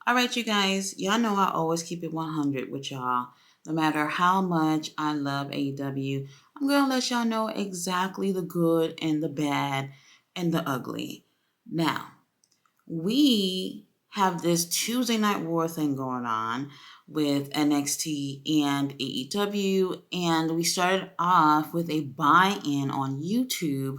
All right, you guys, y'all know I always keep it 100 with y'all. No matter how much I love AEW, I'm going to let y'all know exactly the good and the bad and the ugly. Now, we have this Tuesday Night War thing going on with NXT and AEW, and we started off with a buy-in on YouTube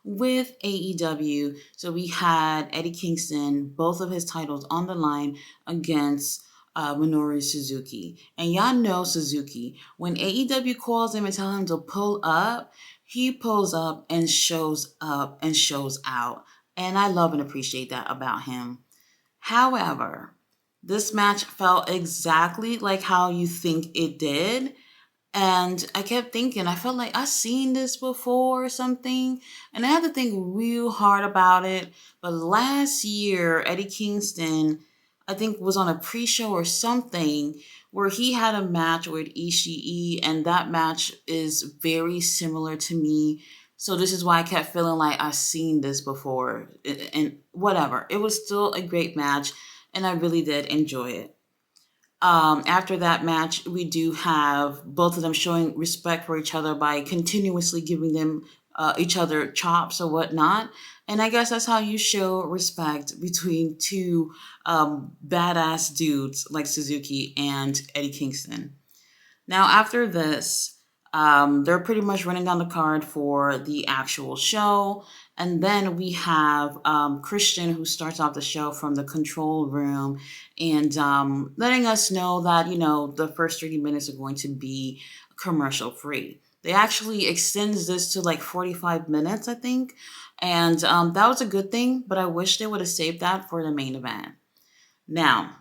with AEW. So we had Eddie Kingston, both of his titles on the line against Minoru Suzuki. And y'all know Suzuki. When AEW calls him and tells him to pull up, he pulls up and shows out. And I love and appreciate that about him. However, this match felt exactly like how you think it did. And I kept thinking, I felt like I've seen this before or something. And I had to think real hard about it. But last year, Eddie Kingston, I think, was on a pre show or something where he had a match with Ishii. And that match is very similar to me. So this is why I kept feeling like I've seen this before. And whatever. It was still a great match. And I really did enjoy it. After that match, we do have both of them showing respect for each other by continuously giving them each other chops or whatnot. And I guess that's how you show respect between two badass dudes like Suzuki and Eddie Kingston. Now, after this, they're pretty much running down the card for the actual show. And then we have Christian, who starts off the show from the control room and letting us know that, the first 30 minutes are going to be commercial free. They actually extends this to like 45 minutes, I think. And that was a good thing, but I wish they would have saved that for the main event. Now,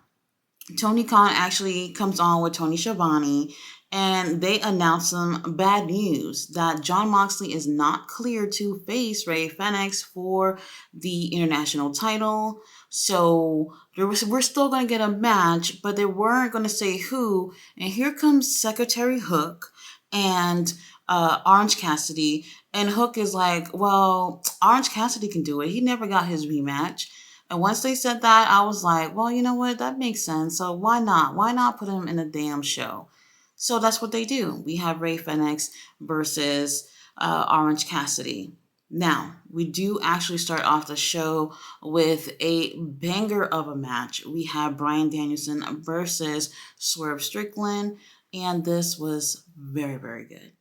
Tony Khan actually comes on with Tony Schiavone, and they announce some bad news that Jon Moxley is not cleared to face Rey Fenix for the international title. So we're still going to get a match, but they weren't going to say who. And here comes Secretary Hook and Orange Cassidy. And Hook is like, well, Orange Cassidy can do it. He never got his rematch. And once they said that, I was like, well, you know what? That makes sense. So why not? Why not put him in a damn show? So that's what they do. We have Rey Fenix versus Orange Cassidy. Now, we do actually start off the show with a banger of a match. We have Bryan Danielson versus Swerve Strickland, and this was very, very good.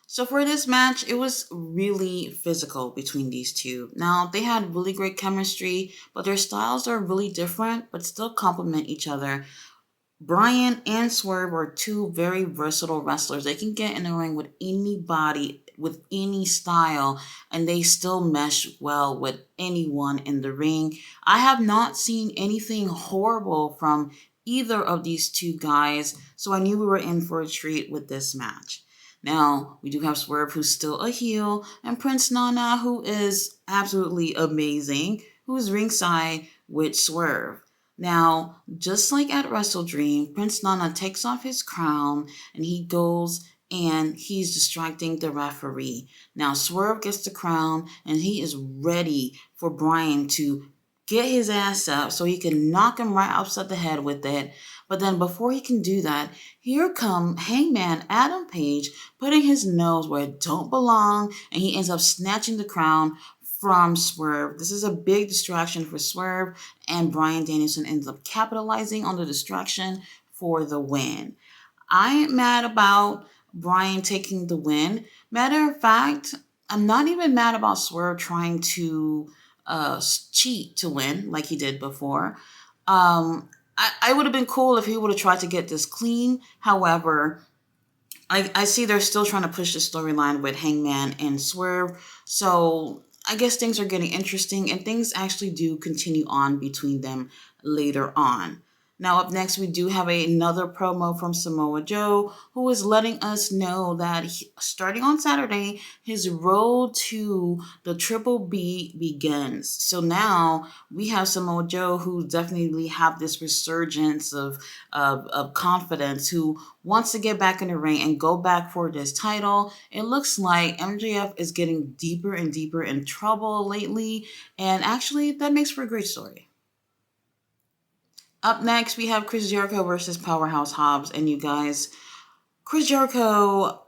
So for this match, it was really physical between these two. Now, they had really great chemistry, but their styles are really different, but still complement each other. Bryan and Swerve are two very versatile wrestlers. They can get in the ring with anybody, with any style, and they still mesh well with anyone in the ring. I have not seen anything horrible from either of these two guys, so I knew we were in for a treat with this match. Now, we do have Swerve, who's still a heel, and Prince Nana, who is absolutely amazing, who is ringside with Swerve. Now, just like at Wrestle Dream, Prince Nana takes off his crown and he goes and he's distracting the referee. Now, Swerve gets the crown and he is ready for Bryan to get his ass up so he can knock him right upside the head with it. But then before he can do that, here come Hangman Adam Page putting his nose where it don't belong, and he ends up snatching the crown from Swerve. This is a big distraction for Swerve, and Bryan Danielson ends up capitalizing on the distraction for the win. I ain't mad about Bryan taking the win. Matter of fact, I'm not even mad about Swerve trying to cheat to win like he did before. I would have been cool if he would have tried to get this clean. However, I see they're still trying to push the storyline with Hangman and Swerve. So I guess things are getting interesting, and things actually do continue on between them later on. Now, up next, we do have another promo from Samoa Joe, who is letting us know that starting on Saturday, his road to the Triple B begins. So now we have Samoa Joe, who definitely have this resurgence of confidence, who wants to get back in the ring and go back for this title. It looks like MJF is getting deeper and deeper in trouble lately, and actually that makes for a great story. Up next, we have Chris Jericho versus Powerhouse Hobbs. And you guys, Chris Jericho,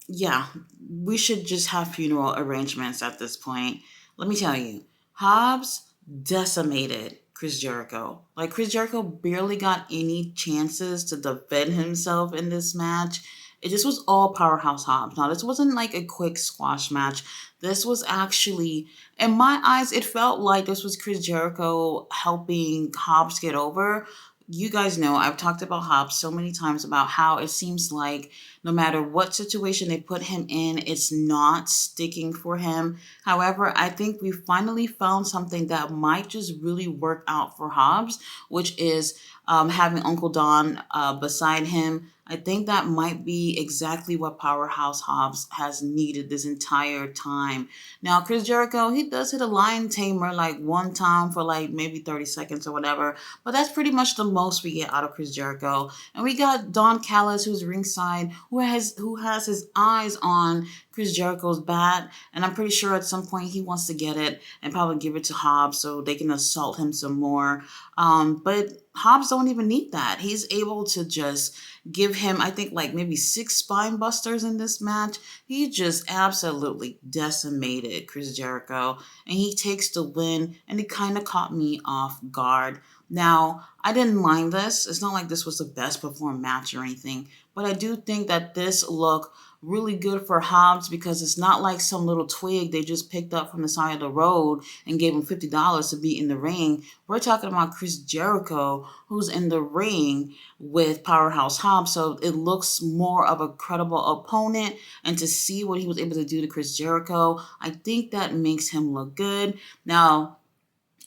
yeah, we should just have funeral arrangements at this point. Let me tell you, Hobbs decimated Chris Jericho. Like, Chris Jericho barely got any chances to defend himself in this match. It just was all Powerhouse Hobbs. Now, this wasn't like a quick squash match. This was actually, in my eyes, it felt like this was Chris Jericho helping Hobbs get over. You guys know I've talked about Hobbs so many times about how it seems like no matter what situation they put him in, it's not sticking for him. However, I think we finally found something that might just really work out for Hobbs, which is having Uncle Don beside him. I think that might be exactly what Powerhouse Hobbs has needed this entire time. Now, Chris Jericho, he does hit a lion tamer like one time for like maybe 30 seconds or whatever, but that's pretty much the most we get out of Chris Jericho. And we got Don Callis, who's ringside, who has his eyes on Chris Jericho's bat, and I'm pretty sure at some point he wants to get it and probably give it to Hobbs so they can assault him some more. But Hobbs don't even need that. He's able to just give him, I think, like maybe 6 spine busters in this match. He just absolutely decimated Chris Jericho, and he takes the win, and it kind of caught me off guard. Now, I didn't mind this. It's not like this was the best performed match or anything, but I do think that this looked really good for Hobbs because it's not like some little twig they just picked up from the side of the road and gave him $50 to be in the ring. We're talking about Chris Jericho, who's in the ring with Powerhouse Hobbs, so it looks more of a credible opponent. And to see what he was able to do to Chris Jericho, I think that makes him look good. Now,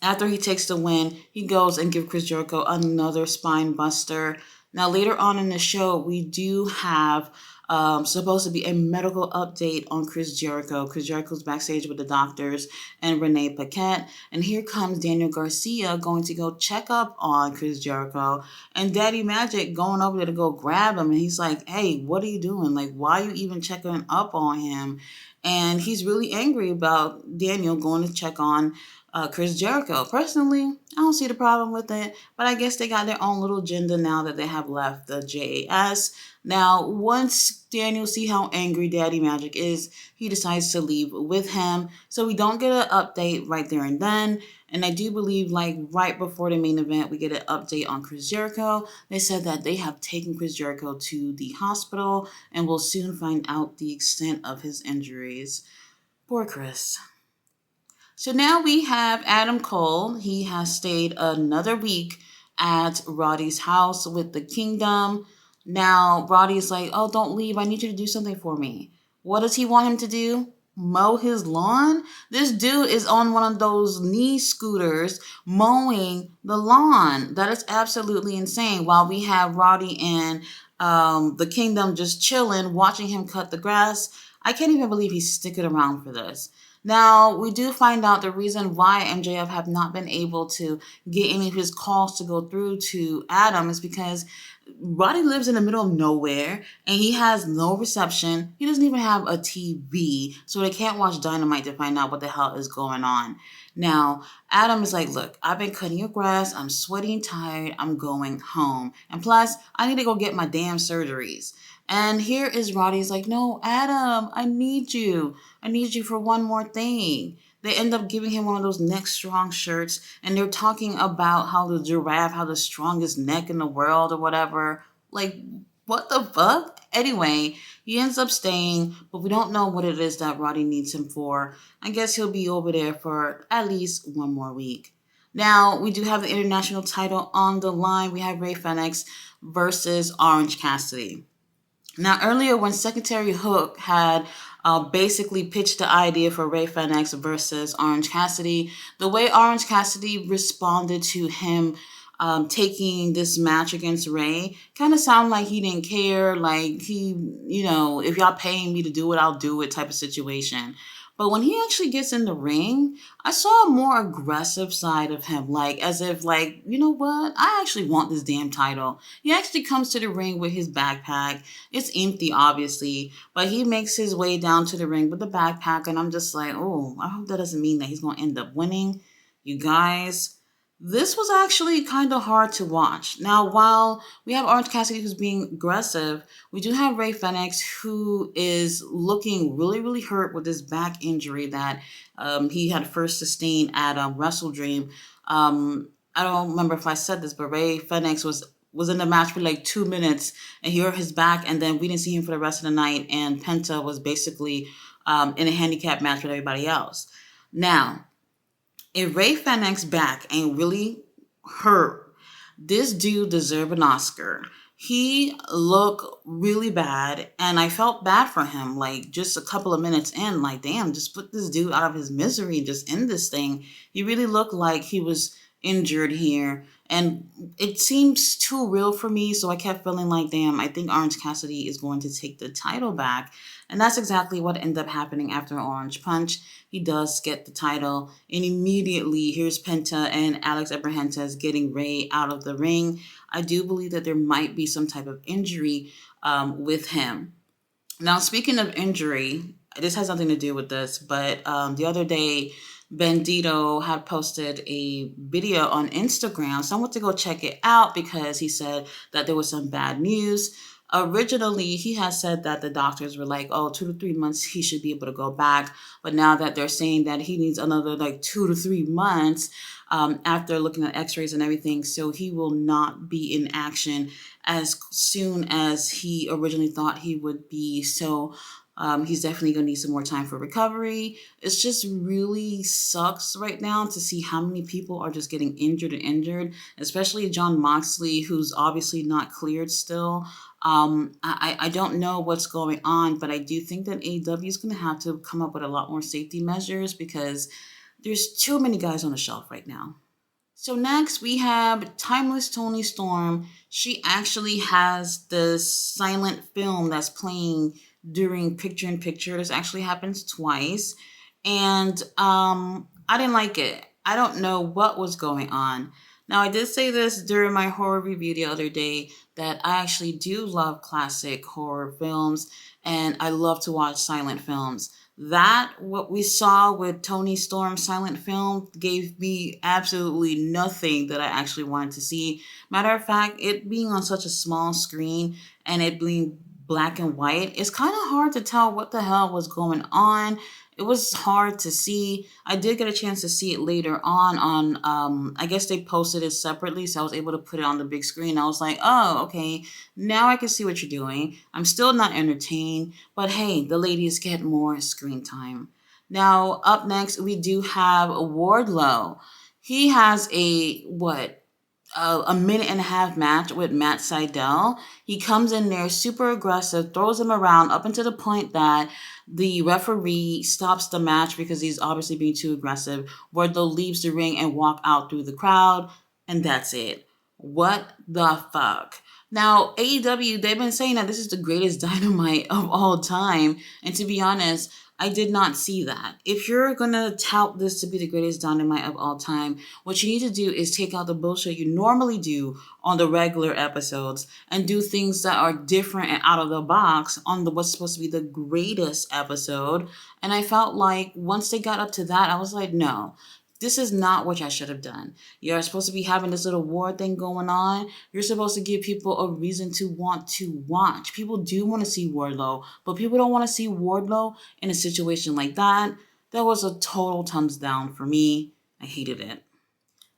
after he takes the win, he goes and gives Chris Jericho another spine buster. Now, later on in the show, we do have supposed to be a medical update on Chris Jericho. Chris Jericho's backstage with the doctors and Renee Paquette. And here comes Daniel Garcia going to go check up on Chris Jericho. And Daddy Magic going over there to go grab him. And he's like, hey, what are you doing? Like, why are you even checking up on him? And he's really angry about Daniel going to check on Chris Jericho. Personally, I don't see the problem with it, but I guess they got their own little agenda now that they have left the JAS. Now, once Daniel see how angry Daddy Magic is, he decides to leave with him. So we don't get an update right there and then. And I do believe like right before the main event, we get an update on Chris Jericho. They said that they have taken Chris Jericho to the hospital and will soon find out the extent of his injuries. Poor Chris. So now we have Adam Cole. He has stayed another week at Roddy's house with the Kingdom. Now, Roddy's like, oh, don't leave. I need you to do something for me. What does he want him to do? Mow his lawn? This dude is on one of those knee scooters mowing the lawn. That is absolutely insane. While we have Roddy and the Kingdom just chilling, watching him cut the grass. I can't even believe he's sticking around for this. Now, we do find out the reason why MJF have not been able to get any of his calls to go through to Adam is because Roddy lives in the middle of nowhere and he has no reception. He doesn't even have a TV, so they can't watch Dynamite to find out what the hell is going on. Now, Adam is like, look, I've been cutting your grass. I'm sweaty and tired. I'm going home. And plus, I need to go get my damn surgeries. And here is Roddy's like, no, Adam, I need you. I need you for one more thing. They end up giving him one of those neck strong shirts, and they're talking about how the giraffe had the strongest neck in the world or whatever. Like, what the fuck? Anyway, he ends up staying, but we don't know what it is that Roddy needs him for. I guess he'll be over there for at least one more week. Now, we do have the international title on the line. We have Rey Fenex versus Orange Cassidy. Now, earlier when Secretary Hook had basically pitched the idea for Rey Fenex versus Orange Cassidy, the way Orange Cassidy responded to him taking this match against Rey kind of sounded like he didn't care, like he, if y'all paying me to do it, I'll do it type of situation. But when he actually gets in the ring, I saw a more aggressive side of him, like as if like, you know what? I actually want this damn title. He actually comes to the ring with his backpack. It's empty, obviously, but he makes his way down to the ring with the backpack, and I'm just like, oh, I hope that doesn't mean that he's going to end up winning. You guys, This was actually kind of hard to watch. Now, while we have Orange Cassidy who's being aggressive, we do have Ray Fenex who is looking really, really hurt with this back injury that he had first sustained at Wrestle Dream. I don't remember if I said this, but Ray Fenex was in the match for like 2 minutes, and he hurt his back, and then we didn't see him for the rest of the night. And Penta was basically in a handicap match with everybody else. Now, if Ray Fennec's back ain't really hurt, this dude deserve an Oscar. He looked really bad, and I felt bad for him. Like, just a couple of minutes in, like, damn, just put this dude out of his misery, just end this thing. He really looked like he was injured here, and it seems too real for me, so I kept feeling like, damn, I think Orange Cassidy is going to take the title back. And that's exactly what ended up happening after Orange Punch. He does get the title, and immediately here's Penta and Alex Abrahantes getting Ray out of the ring. I do believe that there might be some type of injury with him. Now, speaking of injury, this has nothing to do with this, but the other day, Bandito had posted a video on Instagram. So I went to go check it out because he said that there was some bad news. Originally, he had said that the doctors were like, oh, 2 to 3 months, he should be able to go back. But now that they're saying that he needs another like 2 to 3 months after looking at x-rays and everything, so he will not be in action as soon as he originally thought he would be. So he's definitely going to need some more time for recovery. It's just really sucks right now to see how many people are just getting injured and injured, especially John Moxley, who's obviously not cleared still. I don't know what's going on, but I do think that AEW is going to have to come up with a lot more safety measures because there's too many guys on the shelf right now. So next we have Timeless Tony Storm. She actually has this silent film that's playing during picture in picture. This actually happens twice. And I didn't like it. I don't know what was going on. Now, I did say this during my horror review the other day that I actually do love classic horror films and I love to watch silent films. That, what we saw with Tony Storm's silent film, gave me absolutely nothing that I actually wanted to see. Matter of fact, it being on such a small screen and it being black and white, it's kind of hard to tell what the hell was going on. It was hard to see. I did get a chance to see it later on I guess they posted it separately, so I was able to put it on the big screen. I was like, oh, okay, now I can see what you're doing. I'm still not entertained, but hey, the ladies get more screen time. Now, up next, we do have Wardlow. He has a minute and a half match with Matt Sydal. He comes in there super aggressive, throws him around up until the point that the referee stops the match because he's obviously being too aggressive. Wardlow leaves the ring and walk out through the crowd, and that's it. What the fuck? Now, AEW, they've been saying that this is the greatest Dynamite of all time, and to be honest, I did not see that. If you're gonna tout this to be the greatest Dynamite of all time, what you need to do is take out the bullshit you normally do on the regular episodes and do things that are different and out of the box on the what's supposed to be the greatest episode. And I felt like once they got up to that, I was like, no. This is not what I should have done. You're supposed to be having this little war thing going on. You're supposed to give people a reason to want to watch. People do want to see Wardlow, but people don't want to see Wardlow in a situation like that. That was a total thumbs down for me. I hated it.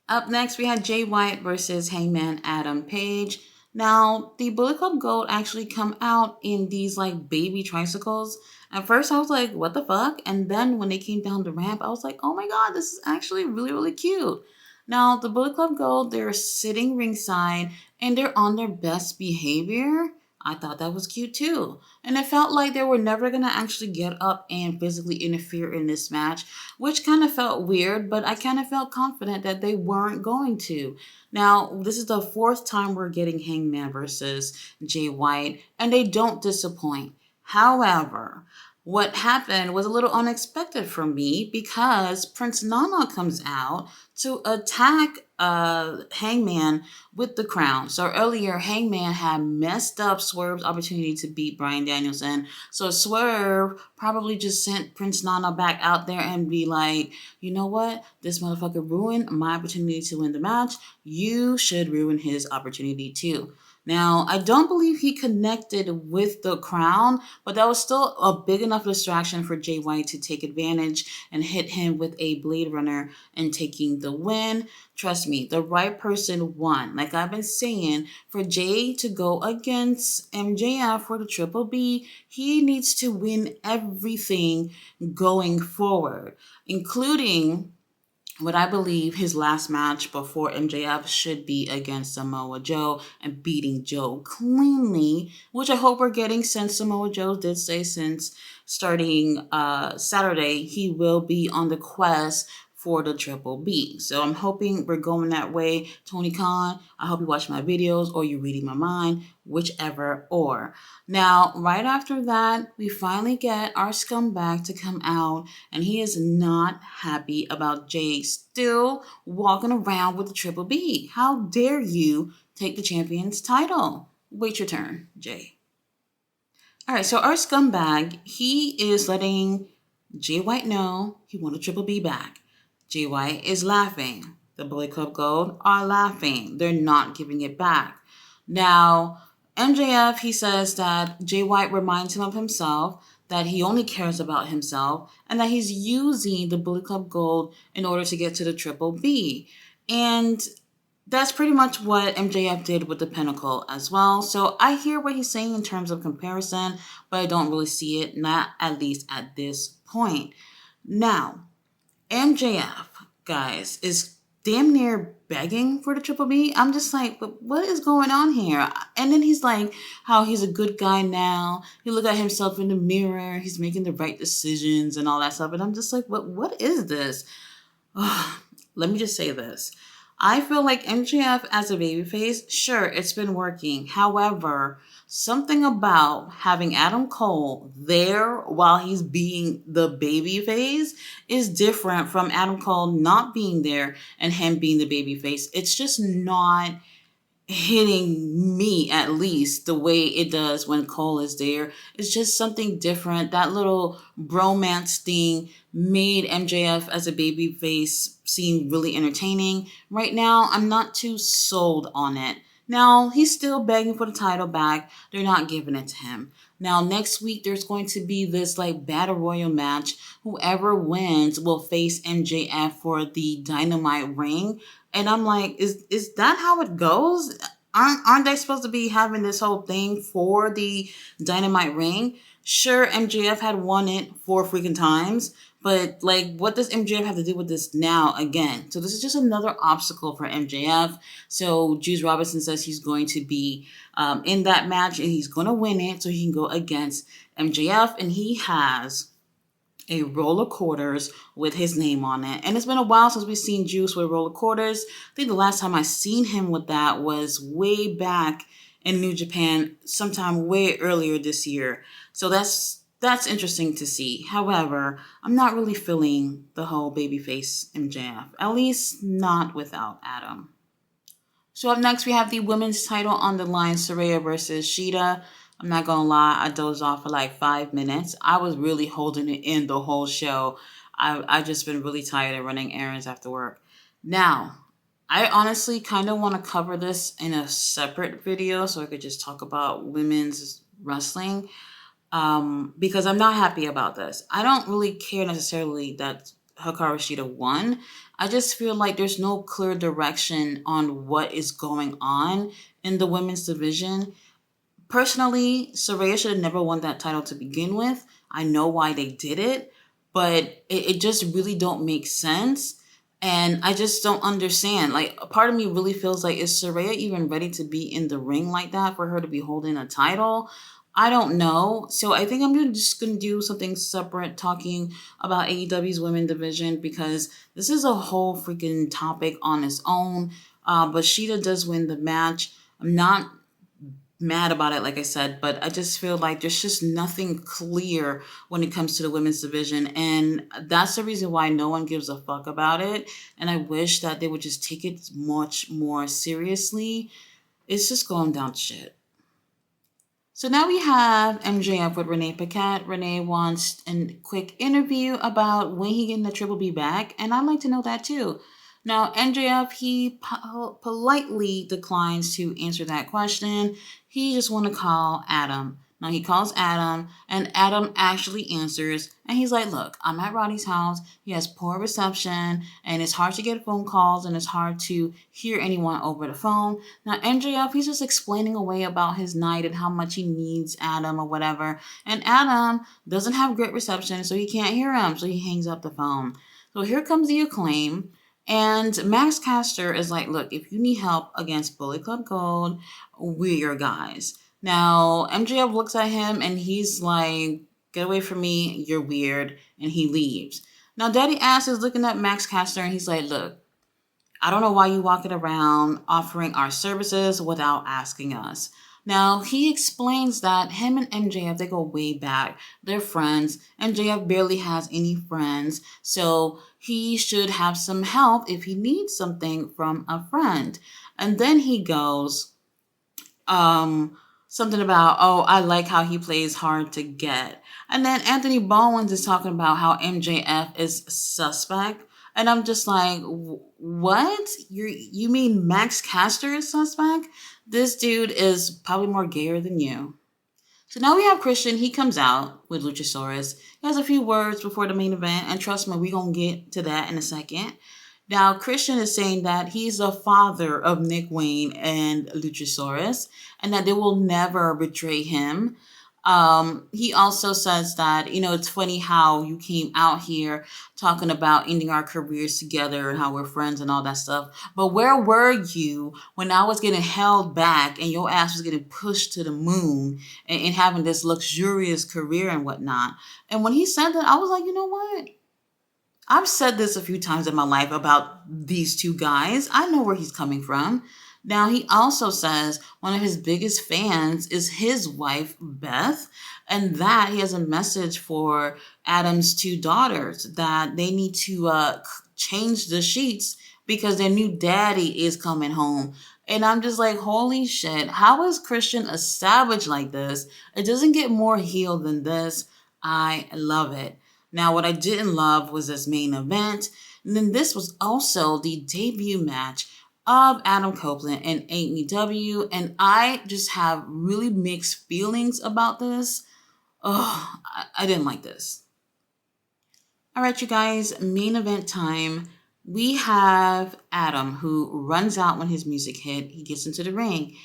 Up next, we had Jay White versus Hangman Adam Page. Now, the Bullet Club Gold actually come out in these like baby tricycles. At first, I was like, what the fuck? And then when they came down the ramp, I was like, oh my god, this is actually really, really cute. Now, the Bullet Club Gold, they're sitting ringside and they're on their best behavior. I thought that was cute too. And it felt like they were never going to actually get up and physically interfere in this match, which kind of felt weird, but I kind of felt confident that they weren't going to. Now, this is the fourth time we're getting Hangman versus Jay White, and they don't disappoint. However, what happened was a little unexpected for me because Prince Nana comes out to attack Hangman with the crown. So earlier, Hangman had messed up Swerve's opportunity to beat Bryan Danielson. So Swerve probably just sent Prince Nana back out there and be like, you know what? This motherfucker ruined my opportunity to win the match. You should ruin his opportunity too. Now, I don't believe he connected with the crown, but that was still a big enough distraction for Jay White to take advantage and hit him with a Blade Runner and taking the win. Trust me, the right person won. Like I've been saying, for Jay to go against MJF for the Triple B, he needs to win everything going forward, including what I believe his last match before MJF should be against Samoa Joe and beating Joe cleanly, which I hope we're getting since Samoa Joe did say since starting Saturday he will be on the quest for the Triple B. So I'm hoping we're going that way. Tony Khan, I hope you watch my videos or you're reading my mind, whichever or. Now, right after that, we finally get our scumbag to come out, and he is not happy about Jay still walking around with the Triple B. How dare you take the champion's title? Wait your turn, Jay. All right, so our scumbag, he is letting Jay White know he wants a Triple B back. Jay White is laughing. The Bullet Club Gold are laughing. They're not giving it back. Now, MJF, he says that Jay White reminds him of himself, that he only cares about himself, and that he's using the Bullet Club Gold in order to get to the Triple B. And that's pretty much what MJF did with the Pinnacle as well. So I hear what he's saying in terms of comparison, but I don't really see it, not at least at this point. Now, MJF, guys, is damn near begging for the Triple B. I'm just like, but what is going on here? And then he's like, how he's a good guy now. He look at himself in the mirror. He's making the right decisions and all that stuff. And I'm just like, what is this? Let me just say this. I feel like MJF as a babyface, sure, it's been working. However, something about having Adam Cole there while he's being the babyface is different from Adam Cole not being there and him being the babyface. It's just not hitting me, at least the way it does when Cole is there. It's just something different. That little bromance thing made MJF as a babyface seem really entertaining. Right now, I'm not too sold on it. Now, he's still begging for the title back. They're not giving it to him. Now, next week, there's going to be this like Battle Royal match. Whoever wins will face MJF for the Dynamite ring. And I'm like, is that how it goes? Aren't they supposed to be having this whole thing for the Dynamite ring? Sure, MJF had won it 4 freaking times, but like, what does MJF have to do with this now again? So this is just another obstacle for MJF. So Juice Robinson says he's going to be in that match and he's going to win it so he can go against MJF, and he has a roll of quarters with his name on it. And it's been a while since we've seen Juice with roll of quarters. I think the last time I seen him with that was way back in New Japan, sometime way earlier this year. So that's interesting to see. However, I'm not really feeling the whole babyface MJF, at least not without Adam. So up next, we have the women's title on the line, Sera versus Sheeta. I'm not gonna lie, I dozed off for like 5 minutes. I was really holding it in the whole show. I just been really tired of running errands after work. Now, I honestly kind of want to cover this in a separate video so I could just talk about women's wrestling, because I'm not happy about this. I don't really care necessarily that Hikaru Shida won. I just feel like there's no clear direction on what is going on in the women's division. Personally, Saraya should have never won that title to begin with. I know why they did it, but it just really don't make sense. And I just don't understand. Like, a part of me really feels like, is Saraya even ready to be in the ring like that for her to be holding a title? I don't know. So I think I'm just going to do something separate talking about AEW's women division, because this is a whole freaking topic on its own. But Sheeta does win the match. I'm not mad about it, like I said, but I just feel like there's just nothing clear when it comes to the women's division. And that's the reason why no one gives a fuck about it. And I wish that they would just take it much more seriously. It's just going down to shit. So now we have MJF with Renee Paquette. Renee wants a quick interview about when he getting the Triple B back, and I'd like to know that too. Now MJF, he politely declines to answer that question. He just want to call Adam. Now he calls Adam, and Adam actually answers, and he's like, "Look, I'm at Roddy's house. He has poor reception, and it's hard to get phone calls, and it's hard to hear anyone over the phone." Now MJF, he's just explaining away about his night and how much he needs Adam or whatever, and Adam doesn't have great reception, so he can't hear him, so he hangs up the phone. So here comes the Acclaim. And Max Caster is like, "Look, if you need help against Bullet Club Gold, we're your guys." Now, MJF looks at him and he's like, "Get away from me, you're weird," and he leaves. Now, Daddy Ass is looking at Max Caster and he's like, "Look, I don't know why you walking around offering our services without asking us." Now, he explains that him and MJF, they go way back. They're friends. MJF barely has any friends, so he should have some help if he needs something from a friend. And then he goes, something about, "Oh, I like how he plays hard to get." And then Anthony Bowens is talking about how MJF is suspect. And I'm just like, what? You mean Max Caster is suspect? This dude is probably more gayer than you. So now we have Christian. He comes out with Luchasaurus. He has a few words before the main event, and trust me, we're going to get to that in a second. Now, Christian is saying that he's the father of Nick Wayne and Luchasaurus, and that they will never betray him. He also says that, it's funny how you came out here talking about ending our careers together and how we're friends and all that stuff. But where were you when I was getting held back and your ass was getting pushed to the moon and having this luxurious career and whatnot? And when he said that, I was like, you know what? I've said this a few times in my life about these two guys. I know where he's coming from. Now, he also says one of his biggest fans is his wife, Beth, and that he has a message for Adam's two daughters that they need to change the sheets because their new daddy is coming home. And I'm just like, holy shit, how is Christian a savage like this? It doesn't get more healed than this. I love it. Now, what I didn't love was this main event. And then this was also the debut match of Adam Copeland in AEW. And I just have really mixed feelings about this. Oh, I didn't like this. All right, you guys, main event time. We have Adam, who runs out when his music hit. He gets into the ring.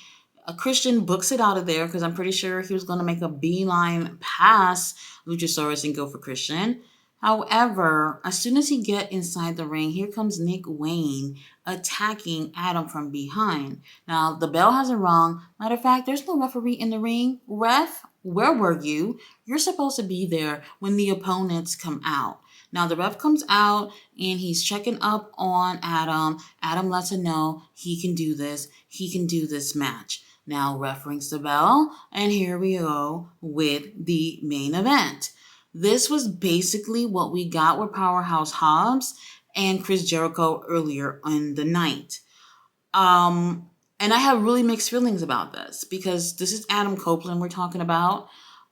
Christian books it out of there because I'm pretty sure he was going to make a beeline past Luchasaurus and go for Christian. However, as soon as he get inside the ring, here comes Nick Wayne attacking Adam from behind. Now, the bell hasn't rung. Matter of fact, there's no referee in the ring. Ref, where were you? You're supposed to be there when the opponents come out. Now, the ref comes out and he's checking up on Adam. Adam lets him know he can do this. He can do this match. Now, ref rings the bell, and here we go with the main event. This was basically what we got with Powerhouse Hobbs and Chris Jericho earlier in the night. And I have really mixed feelings about this because this is Adam Copeland we're talking about.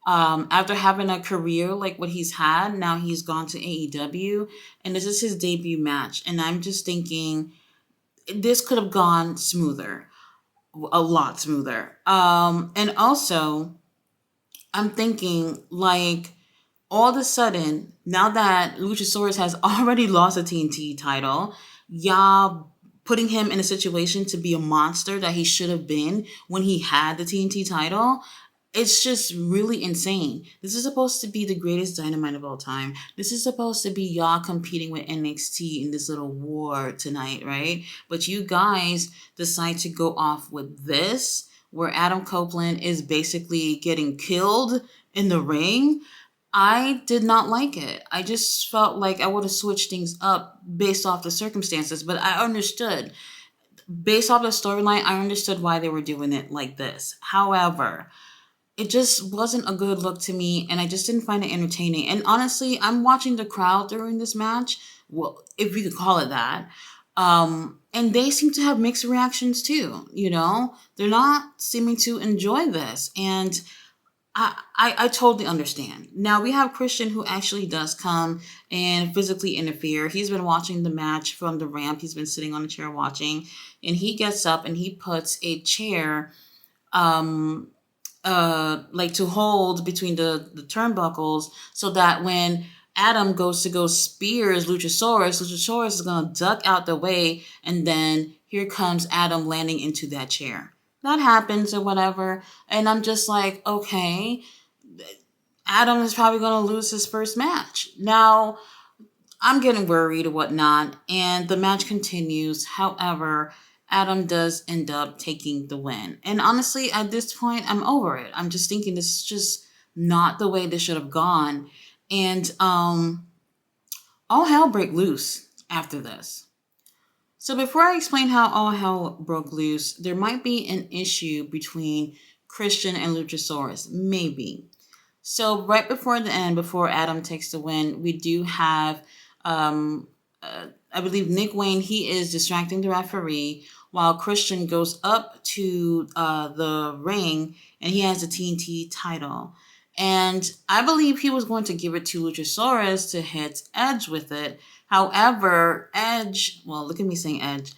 After having a career like what he's had, now he's gone to AEW, and this is his debut match. And I'm just thinking this could have gone smoother. A lot smoother. And also, I'm thinking, like, all of a sudden, now that Luchasaurus has already lost a TNT title, y'all putting him in a situation to be a monster that he should have been when he had the TNT title. It's just really insane. This is supposed to be the greatest Dynamite of all time. This is supposed to be y'all competing with NXT in this little war tonight, right? But you guys decide to go off with this, where Adam Copeland is basically getting killed in the ring. I did not like it. I just felt like I would have switched things up based off the circumstances, but I understood. based off the storyline, I understood why they were doing it like this. However, it just wasn't a good look to me, and I just didn't find it entertaining. And honestly, I'm watching the crowd during this match, well, if you could call it that. And they seem to have mixed reactions too. They're not seeming to enjoy this, and I totally understand. Now we have Christian who actually does come and physically interfere. He's been watching the match from the ramp. He's been sitting on a chair watching, and he gets up and he puts a chair um like to hold between the turnbuckles, so that when Adam goes to go spears Luchasaurus is gonna duck out the way, and then here comes Adam landing into that chair. That happens or whatever, and I'm just like, okay, Adam is probably gonna lose his first match. Now I'm getting worried or whatnot, and the match continues. However, Adam does end up taking the win. And honestly, at this point, I'm over it. I'm just thinking this is just not the way this should have gone. And all hell break loose after this. So before I explain how all hell broke loose, there might be an issue between Christian and Luchasaurus. Maybe. So right before the end, before Adam takes the win, we do have, I believe Nick Wayne, he is distracting the referee while Christian goes up to the ring and he has the TNT title. And I believe he was going to give it to Luchasaurus to hit Edge with it. However, look at me saying Edge.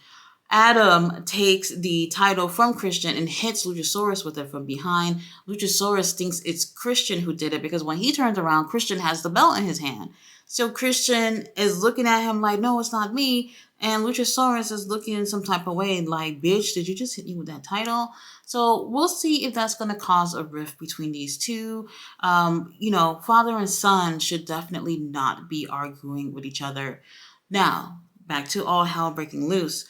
Adam takes the title from Christian and hits Luchasaurus with it from behind. Luchasaurus thinks it's Christian who did it because when he turns around, Christian has the belt in his hand. So Christian is looking at him like, no, it's not me. And Luchasaurus is looking in some type of way like, bitch, did you just hit me with that title? So we'll see if that's going to cause a rift between these two. Father and son should definitely not be arguing with each other. Now, back to all hell breaking loose.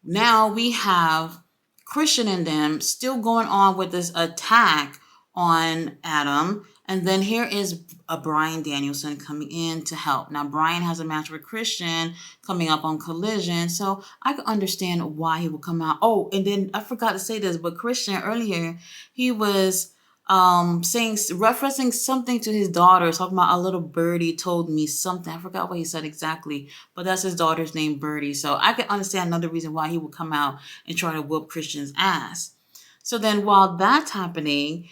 Now we have Christian and them still going on with this attack on Adam. And then here is a Bryan Danielson coming in to help. Now, Bryan has a match with Christian coming up on Collision. So I can understand why he would come out. Oh, and then I forgot to say this, but Christian earlier, he was referencing something to his daughter, talking about a little birdie told me something. I forgot what he said exactly, but that's his daughter's name, Birdie. So I can understand another reason why he would come out and try to whoop Christian's ass. So then while that's happening,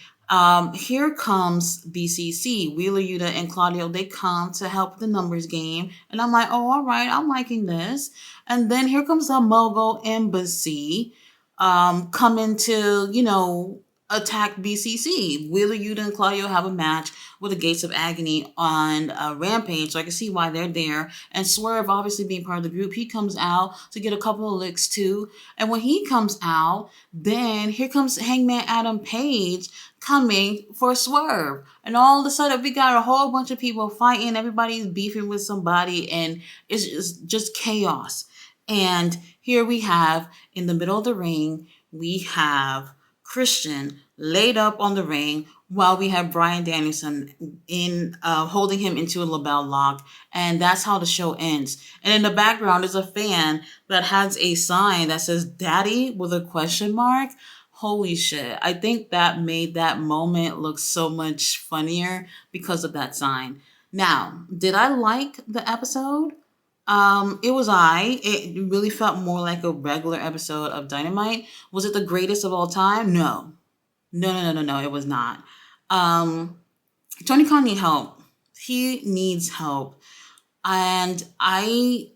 here comes BCC, Wheeler Yuta and Claudio. They come to help the numbers game. And I'm like, oh, all right, I'm liking this. And then here comes the Mogul Embassy coming to, attack BCC. Wheeler Yuta and Claudio have a match with the Gates of Agony on Rampage, so I can see why they're there. And Swerve, obviously being part of the group, he comes out to get a couple of licks too. And when he comes out, then here comes Hangman Adam Page coming for Swerve. And all of a sudden, we got a whole bunch of people fighting. Everybody's beefing with somebody, and it's just chaos. And here we have, in the middle of the ring, we have Christian laid up on the ring while we have Bryan Danielson in holding him into a label lock, and that's how the show ends. And in the background is a fan that has a sign that says "Daddy" with a question mark. Holy shit! I think that made that moment look so much funnier because of that sign. Now, did I like the episode? It really felt more like a regular episode of Dynamite. Was it the greatest of all time? No. No, it was not. Tony Khan needs help. He needs help. And I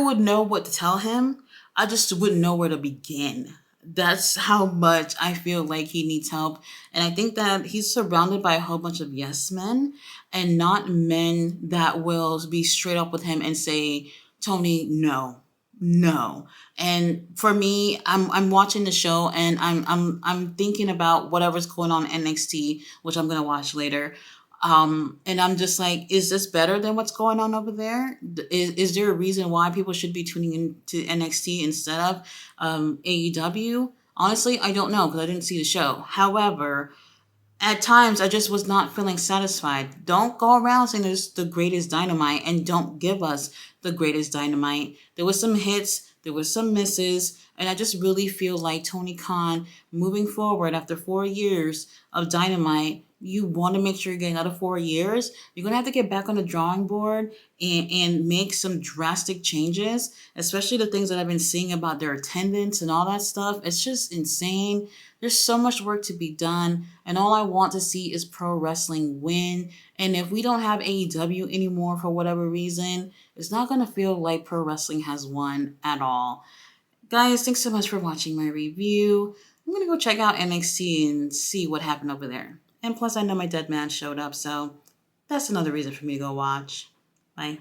would know what to tell him. I just wouldn't know where to begin. That's how much I feel like he needs help. And I think that he's surrounded by a whole bunch of yes men and not men that will be straight up with him and say, Tony, no. And for me, I'm watching the show and I'm thinking about whatever's going on in NXT, which I'm gonna watch later. And I'm just like, is this better than what's going on over there? Is there a reason why people should be tuning into NXT instead of AEW? Honestly, I don't know because I didn't see the show. However, at times I just was not feeling satisfied. Don't go around saying there's the greatest Dynamite and don't give us the greatest Dynamite. There was some hits There was some misses, and I just really feel like Tony Khan, moving forward after 4 years of Dynamite, you want to make sure you're getting another 4 years. You're gonna have to get back on the drawing board and make some drastic changes, especially the things that I've been seeing about their attendance and all that stuff. It's just insane. There's so much work to be done, and all I want to see is pro wrestling win. And if we don't have AEW anymore for whatever reason, it's not going to feel like pro wrestling has won at all. Guys, thanks so much for watching my review. I'm going to go check out NXT and see what happened over there. And plus, I know my dead man showed up, so that's another reason for me to go watch. Bye.